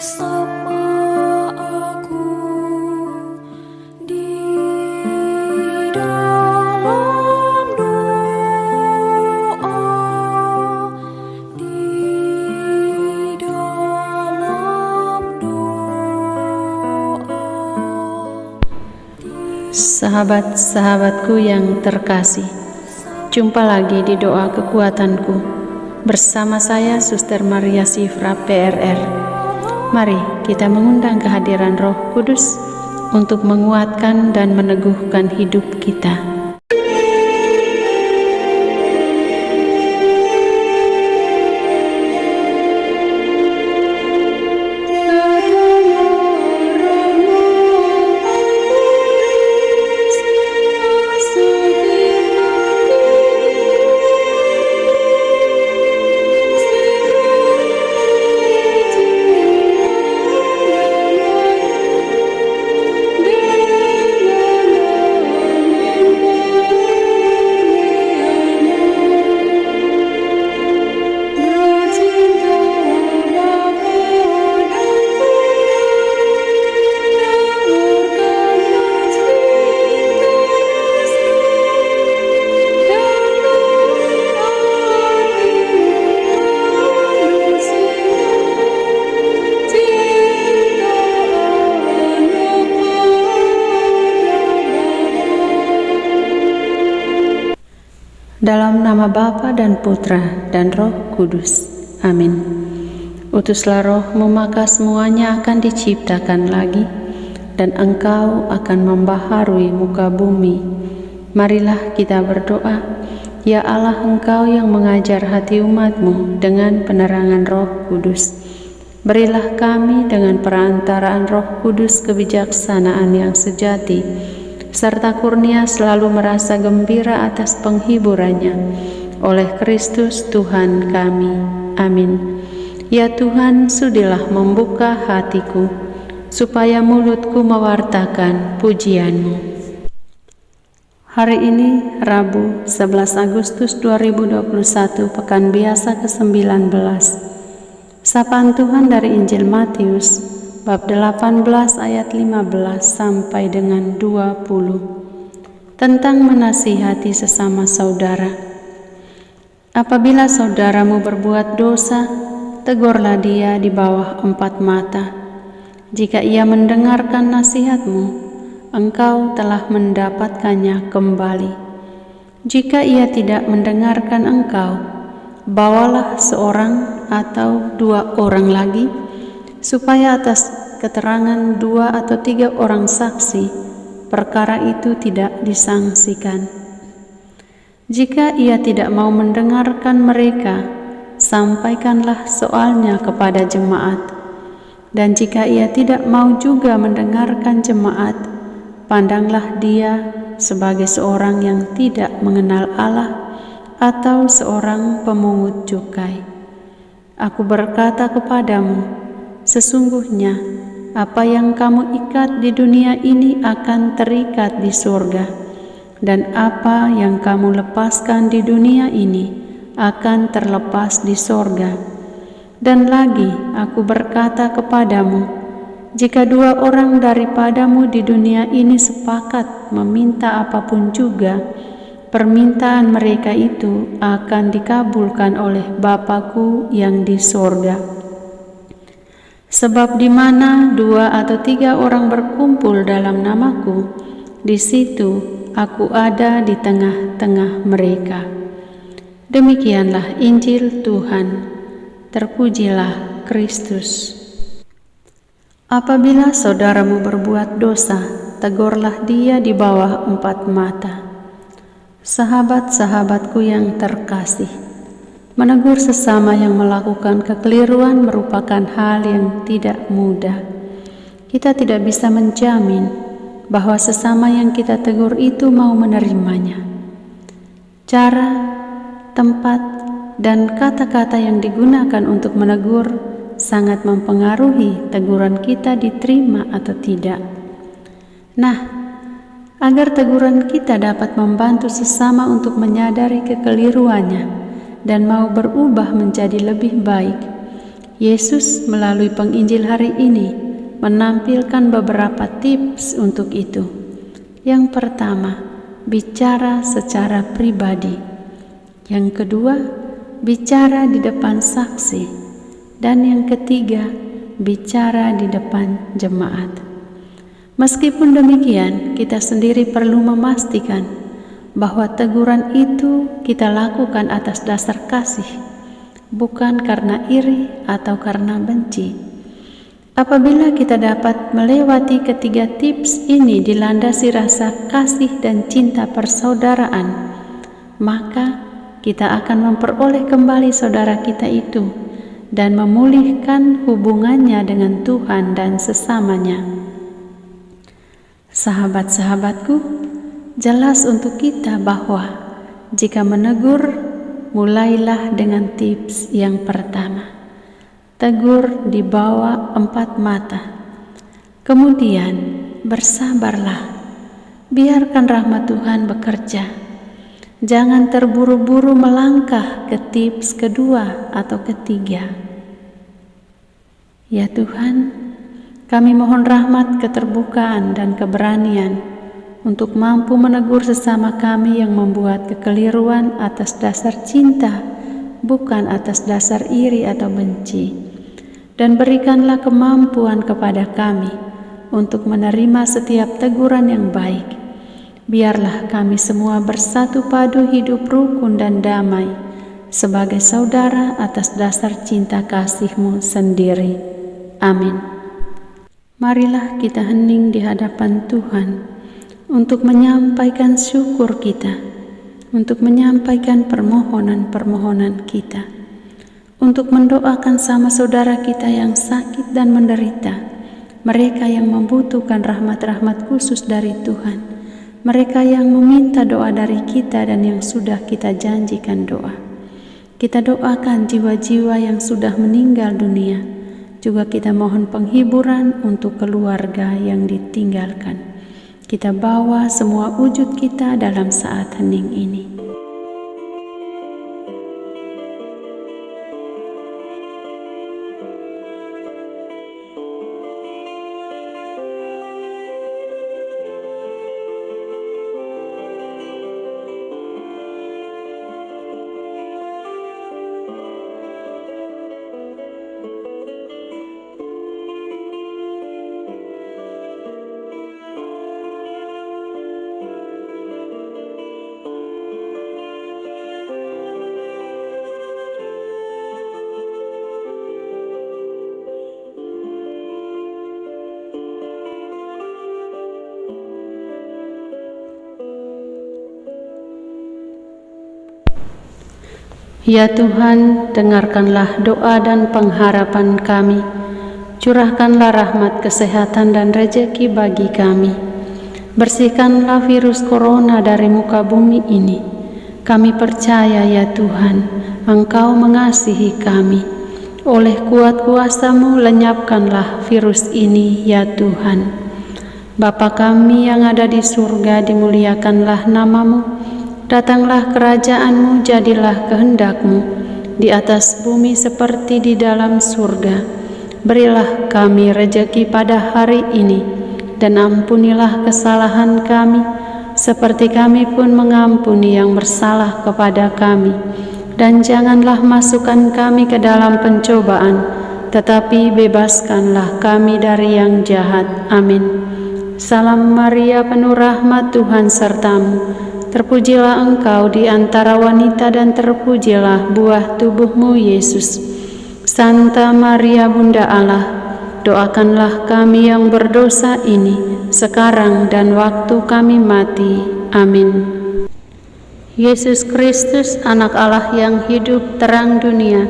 Sapa aku di dalam doa, di dalam doa. Sahabat-sahabatku yang terkasih, jumpa lagi di doa kekuatanku bersama saya Suster Maria Sifra PRR. Mari kita mengundang kehadiran Roh Kudus untuk menguatkan dan meneguhkan hidup kita. Dalam nama Bapa dan Putra dan Roh Kudus. Amin. Utuslah Roh-Mu, maka semuanya akan diciptakan lagi, dan Engkau akan membaharui muka bumi. Marilah kita berdoa. Ya Allah, Engkau yang mengajar hati umat-Mu dengan penerangan Roh Kudus, berilah kami dengan perantaraan Roh Kudus kebijaksanaan yang sejati, serta kurnia selalu merasa gembira atas penghiburannya, oleh Kristus Tuhan kami. Amin. Ya Tuhan, sudilah membuka hatiku, supaya mulutku mewartakan pujian-Mu. Hari ini, Rabu 11 Agustus 2021, Pekan Biasa ke-19. Sapaan Tuhan dari Injil Matius, bab 18 ayat 15 sampai dengan 20, tentang menasihati sesama saudara. Apabila saudaramu berbuat dosa, tegurlah dia di bawah 4 mata. Jika ia mendengarkan nasihatmu, engkau telah mendapatkannya kembali. Jika ia tidak mendengarkan engkau, bawalah seorang atau 2 orang lagi, supaya atas keterangan 2 atau 3 orang saksi, perkara itu tidak disangsikan. Jika ia tidak mau mendengarkan mereka, sampaikanlah soalnya kepada jemaat. Dan jika ia tidak mau juga mendengarkan jemaat, pandanglah dia sebagai seorang yang tidak mengenal Allah atau seorang pemungut cukai. Aku berkata kepadamu, sesungguhnya apa yang kamu ikat di dunia ini akan terikat di surga, dan apa yang kamu lepaskan di dunia ini akan terlepas di surga. Dan lagi aku berkata kepadamu, jika 2 orang daripadamu di dunia ini sepakat meminta apapun juga, permintaan mereka itu akan dikabulkan oleh Bapa-Ku yang di surga. Sebab di mana 2 atau 3 orang berkumpul dalam namaku, di situ aku ada di tengah-tengah mereka. Demikianlah Injil Tuhan. Terpujilah Kristus. Apabila saudaramu berbuat dosa, tegurlah dia di bawah 4 mata. Sahabat-sahabatku yang terkasih, menegur sesama yang melakukan kekeliruan merupakan hal yang tidak mudah. Kita tidak bisa menjamin bahwa sesama yang kita tegur itu mau menerimanya. Cara, tempat, dan kata-kata yang digunakan untuk menegur sangat mempengaruhi teguran kita diterima atau tidak. Nah, agar teguran kita dapat membantu sesama untuk menyadari kekeliruannya dan mau berubah menjadi lebih baik, Yesus melalui penginjil hari ini menampilkan beberapa tips untuk itu. Yang pertama, bicara secara pribadi. Yang kedua, bicara di depan saksi. Dan yang ketiga, bicara di depan jemaat. Meskipun demikian, kita sendiri perlu memastikan bahwa teguran itu kita lakukan atas dasar kasih, bukan karena iri atau karena benci. Apabila kita dapat melewati ketiga tips ini dilandasi rasa kasih dan cinta persaudaraan, maka kita akan memperoleh kembali saudara kita itu dan memulihkan hubungannya dengan Tuhan dan sesamanya. Sahabat-sahabatku, jelas untuk kita bahwa jika menegur, mulailah dengan tips yang pertama. Tegur di bawah 4 mata. Kemudian bersabarlah. Biarkan rahmat Tuhan bekerja. Jangan terburu-buru melangkah ke tips kedua atau ketiga. Ya Tuhan, kami mohon rahmat keterbukaan dan keberanian untuk mampu menegur sesama kami yang membuat kekeliruan atas dasar cinta, bukan atas dasar iri atau benci. Dan berikanlah kemampuan kepada kami untuk menerima setiap teguran yang baik. Biarlah kami semua bersatu padu hidup rukun dan damai sebagai saudara atas dasar cinta kasih-Mu sendiri. Amin. Marilah kita hening di hadapan Tuhan untuk menyampaikan syukur kita, untuk menyampaikan permohonan-permohonan kita, untuk mendoakan sama saudara kita yang sakit dan menderita, mereka yang membutuhkan rahmat-rahmat khusus dari Tuhan, mereka yang meminta doa dari kita dan yang sudah kita janjikan doa. Kita doakan jiwa-jiwa yang sudah meninggal dunia, juga kita mohon penghiburan untuk keluarga yang ditinggalkan. Kita bawa semua wujud kita dalam saat hening ini. Ya Tuhan, dengarkanlah doa dan pengharapan kami. Curahkanlah rahmat kesehatan dan rejeki bagi kami. Bersihkanlah virus corona dari muka bumi ini. Kami percaya ya Tuhan, Engkau mengasihi kami. Oleh kuat kuasa-Mu lenyapkanlah virus ini ya Tuhan. Bapa kami yang ada di surga, dimuliakanlah nama-Mu. Datanglah kerajaan-Mu, jadilah kehendak-Mu di atas bumi seperti di dalam surga. Berilah kami rejeki pada hari ini, dan ampunilah kesalahan kami, seperti kami pun mengampuni yang bersalah kepada kami. Dan janganlah masukkan kami ke dalam pencobaan, tetapi bebaskanlah kami dari yang jahat. Amin. Salam Maria, penuh rahmat, Tuhan serta-Mu. Terpujilah Engkau di antara wanita dan terpujilah buah tubuh-Mu, Yesus. Santa Maria Bunda Allah, doakanlah kami yang berdosa ini, sekarang dan waktu kami mati. Amin. Yesus Kristus, Anak Allah yang hidup, terang dunia,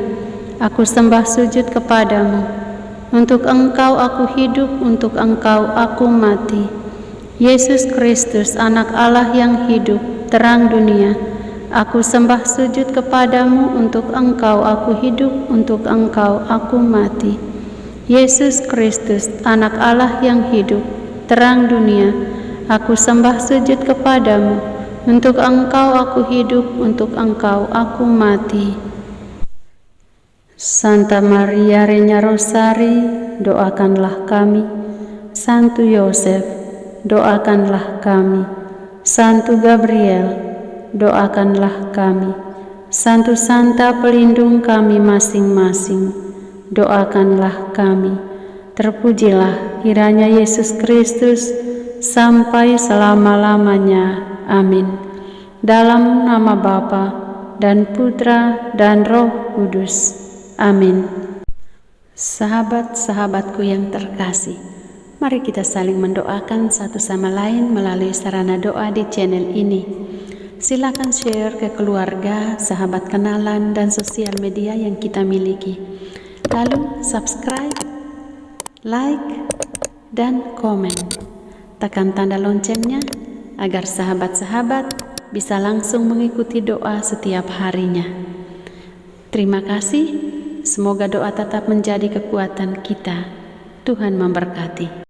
aku sembah sujud kepadamu. Untuk Engkau aku hidup, untuk Engkau aku mati. Yesus Kristus, Anak Allah yang hidup, terang dunia, aku sembah sujud kepadamu. Untuk Engkau aku hidup, untuk Engkau aku mati. Yesus Kristus, Anak Allah yang hidup, terang dunia, aku sembah sujud kepadamu. Untuk Engkau aku hidup, untuk Engkau aku mati. Santa Maria Reina Rosari, doakanlah kami. Santo Yosef, doakanlah kami. Santo Gabriel, doakanlah kami. Santo Santa pelindung kami masing-masing, doakanlah kami. Terpujilah kiranya Yesus Kristus sampai selama-lamanya. Amin. Dalam nama Bapa dan Putra dan Roh Kudus. Amin. Sahabat-sahabatku yang terkasih, mari kita saling mendoakan satu sama lain melalui sarana doa di channel ini. Silakan share ke keluarga, sahabat kenalan, dan sosial media yang kita miliki. Lalu subscribe, like, dan komen. Tekan tanda loncengnya agar sahabat-sahabat bisa langsung mengikuti doa setiap harinya. Terima kasih. Semoga doa tetap menjadi kekuatan kita. Tuhan memberkati.